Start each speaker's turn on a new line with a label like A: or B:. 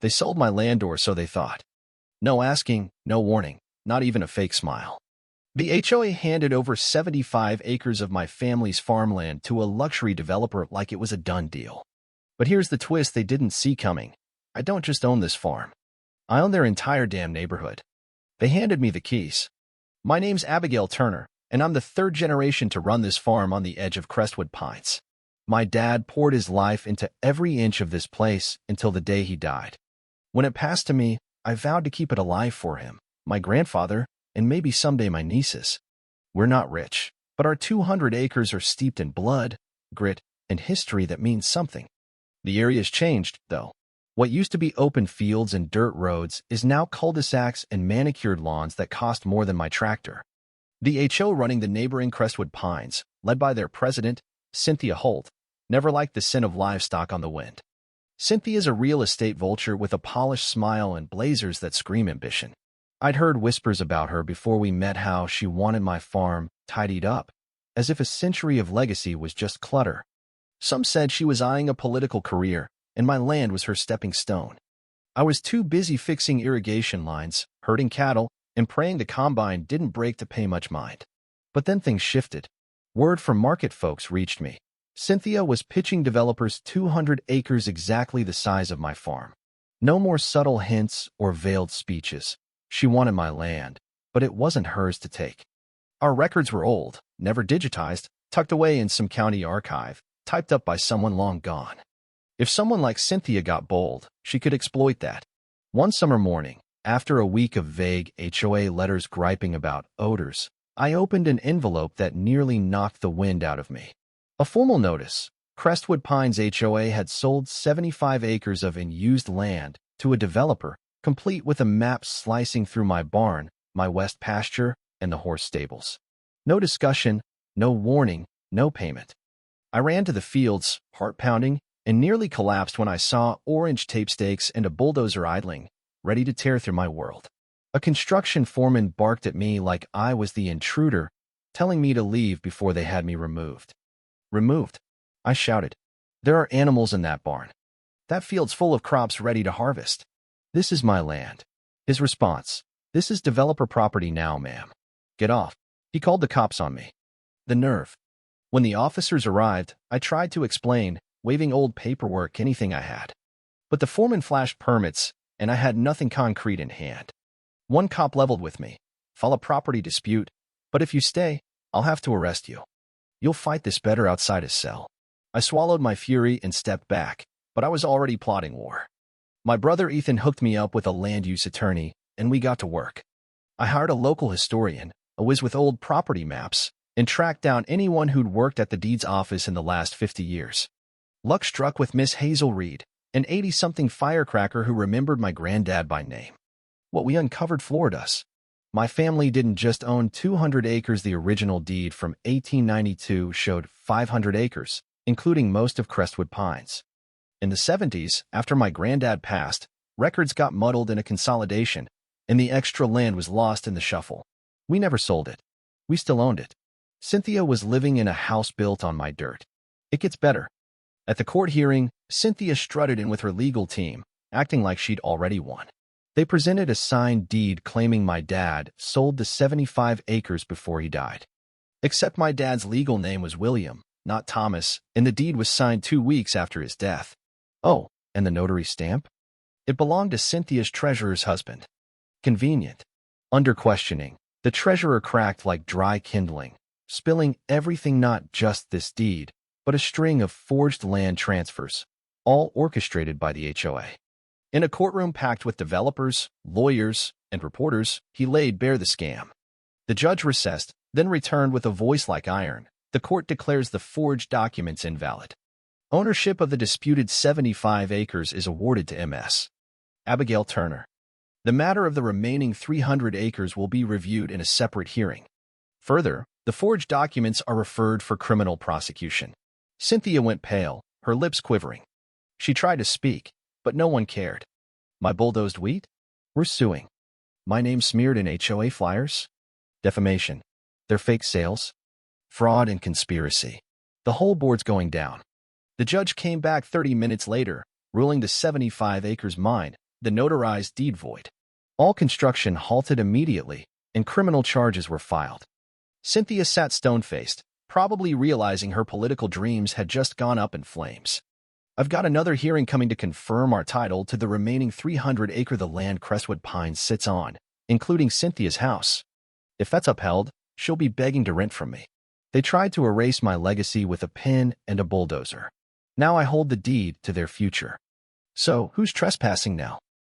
A: They sold my land, or so they thought. No asking, no warning, not even a fake smile. The HOA handed over 75 acres of my family's farmland to a luxury developer like it was a done deal. But here's the twist they didn't see coming. I don't just own this farm. I own their entire damn neighborhood. They handed me the keys. My name's Abigail Turner, and I'm the third generation to run this farm on the edge of Crestwood Pines. My dad poured his life into every inch of this place until the day he died. When it passed to me, I vowed to keep it alive for him, my grandfather, and maybe someday my nieces. We're not rich, but our 200 acres are steeped in blood, grit, and history that means something. The area's changed, though. What used to be open fields and dirt roads is now cul-de-sacs and manicured lawns that cost more than my tractor. The HO running the neighboring Crestwood Pines, led by their president, Cynthia Holt, never liked the scent of livestock on the wind. Cynthia's a real estate vulture with a polished smile and blazers that scream ambition. I'd heard whispers about her before we met, how she wanted my farm tidied up, as if a century of legacy was just clutter. Some said she was eyeing a political career, and my land was her stepping stone. I was too busy fixing irrigation lines, herding cattle, and praying the combine didn't break to pay much mind. But then things shifted. Word from market folks reached me. Cynthia was pitching developers 200 acres exactly the size of my farm. No more subtle hints or veiled speeches. She wanted my land, but it wasn't hers to take. Our records were old, never digitized, tucked away in some county archive, typed up by someone long gone. If someone like Cynthia got bold, she could exploit that. One summer morning, after a week of vague HOA letters griping about odors, I opened an envelope that nearly knocked the wind out of me. A formal notice. Crestwood Pines HOA had sold 75 acres of unused land to a developer, complete with a map slicing through my barn, my west pasture, and the horse stables. No discussion, no warning, no payment. I ran to the fields, heart pounding, and nearly collapsed when I saw orange tape stakes and a bulldozer idling, ready to tear through my world. A construction foreman barked at me like I was the intruder, telling me to leave before they had me removed. Removed? I shouted. There are animals in that barn. That field's full of crops ready to harvest. This is my land. His response: this is developer property now, ma'am. Get off. He called the cops on me. The nerve. When the officers arrived, I tried to explain, waving old paperwork, anything I had. But the foreman flashed permits, and I had nothing concrete in hand. One cop leveled with me. File a property dispute, but if you stay, I'll have to arrest you. You'll fight this better outside his cell. I swallowed my fury and stepped back, but I was already plotting war. My brother Ethan hooked me up with a land use attorney, and we got to work. I hired a local historian, a whiz with old property maps, and tracked down anyone who'd worked at the deeds office in the last 50 years. Luck struck with Miss Hazel Reed, an 80-something firecracker who remembered my granddad by name. What we uncovered floored us. My family didn't just own 200 acres. The original deed from 1892 showed 500 acres, including most of Crestwood Pines. In the 70s, after my granddad passed, records got muddled in a consolidation, and the extra land was lost in the shuffle. We never sold it. We still owned it. Cynthia was living in a house built on my dirt. It gets better. At the court hearing, Cynthia strutted in with her legal team, acting like she'd already won. They presented a signed deed claiming my dad sold the 75 acres before he died. Except my dad's legal name was William, not Thomas, and the deed was signed 2 weeks after his death. Oh, and the notary stamp? It belonged to Cynthia's treasurer's husband. Convenient. Under questioning, the treasurer cracked like dry kindling, spilling everything, not just this deed, but a string of forged land transfers, all orchestrated by the HOA. In a courtroom packed with developers, lawyers, and reporters, he laid bare the scam. The judge recessed, then returned with a voice like iron. The court declares the forged documents invalid. Ownership of the disputed 75 acres is awarded to Ms. Abigail Turner. The matter of the remaining 300 acres will be reviewed in a separate hearing. Further, the forged documents are referred for criminal prosecution. Cynthia went pale, her lips quivering. She tried to speak, but no one cared. My bulldozed wheat? We're suing. My name smeared in HOA flyers? Defamation. Their fake sales? Fraud and conspiracy. The whole board's going down. The judge came back 30 minutes later, ruling the 75 acres mine, the notarized deed void. All construction halted immediately, and criminal charges were filed. Cynthia sat stone-faced, probably realizing her political dreams had just gone up in flames. I've got another hearing coming to confirm our title to the remaining 300-acre the land Crestwood Pines sits on, including Cynthia's house. If that's upheld, she'll be begging to rent from me. They tried to erase my legacy with a pen and a bulldozer. Now I hold the deed to their future. So, who's trespassing now?